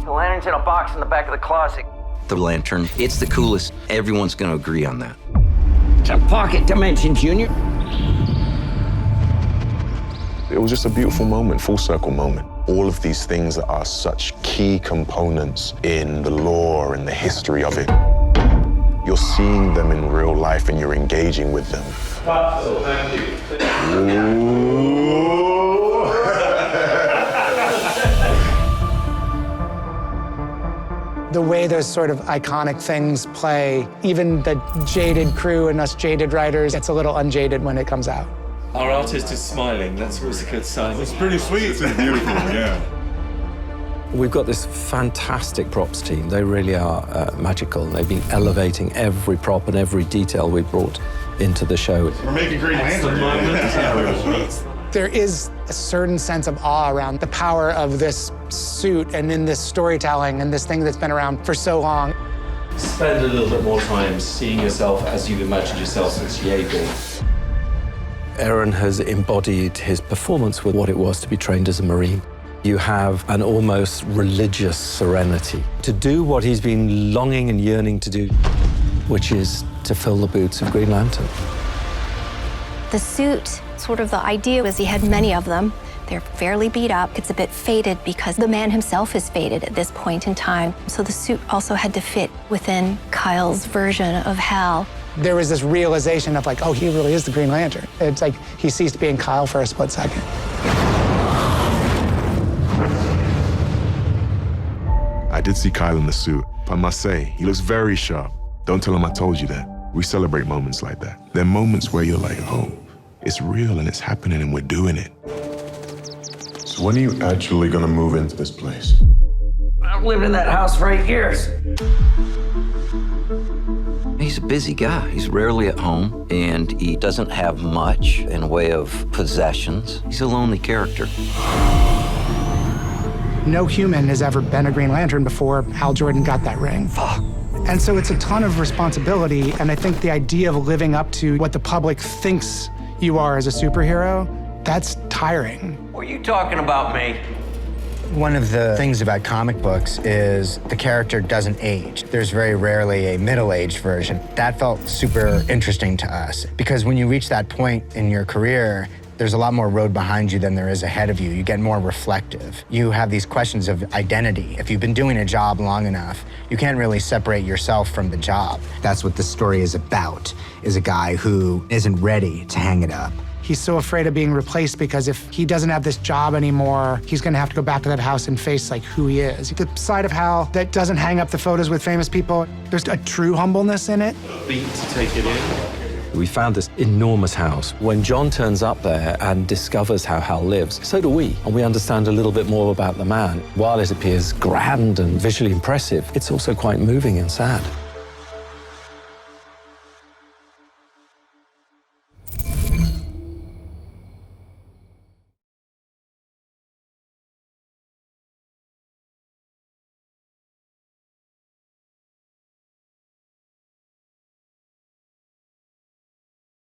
The lantern's in a box in the back of the closet. The lantern, it's the coolest. Everyone's gonna agree on that. It's a pocket dimension, Junior. It was just a beautiful moment, full circle moment. All of these things that are such key components in the lore and the history of it. You're seeing them in real life and you're engaging with them. Oh, thank you. The way those sort of iconic things play, even the jaded crew and us jaded writers, it's a little unjaded when it comes out. Our artist is smiling. That's always a good sign. It's pretty sweet. It's beautiful, yeah. We've got this fantastic props team. They really are magical. They've been elevating every prop and every detail we brought into the show. We're making Green Lantern. There is a certain sense of awe around the power of this suit and in this storytelling and this thing that's been around for so long. Spend a little bit more time seeing yourself as you've imagined yourself since Jaeger. Aaron has embodied his performance with what it was to be trained as a Marine. You have an almost religious serenity to do what he's been longing and yearning to do, which is to fill the boots of Green Lantern. The suit, sort of the idea was he had many of them. They're fairly beat up. It's a bit faded because the man himself is faded at this point in time. So the suit also had to fit within Kyle's version of Hal. There was this realization of like, oh, he really is the Green Lantern. It's like he ceased being Kyle for a split second. I did see Kyle in the suit. I must say, he looks very sharp. Don't tell him I told you that. We celebrate moments like that. They're moments where you're like, oh, it's real and it's happening and we're doing it. So when are you actually gonna move into this place? I've lived in that house for 8 years. He's a busy guy. He's rarely at home, and he doesn't have much in the way of possessions. He's a lonely character. No human has ever been a Green Lantern before Hal Jordan got that ring. Fuck. And so it's a ton of responsibility, and I think the idea of living up to what the public thinks you are as a superhero, that's tiring. Were you talking about me? One of the things about comic books is the character doesn't age. There's very rarely a middle-aged version. That felt super interesting to us because when you reach that point in your career, there's a lot more road behind you than there is ahead of you. You get more reflective. You have these questions of identity. If you've been doing a job long enough, you can't really separate yourself from the job. That's what the story is about, is a guy who isn't ready to hang it up. He's so afraid of being replaced because if he doesn't have this job anymore, he's gonna have to go back to that house and face like who he is. The side of Hal that doesn't hang up the photos with famous people, there's a true humbleness in it. Beat to take it in. We found this enormous house. When John turns up there and discovers how Hal lives, so do we. And we understand a little bit more about the man. While it appears grand and visually impressive, it's also quite moving and sad.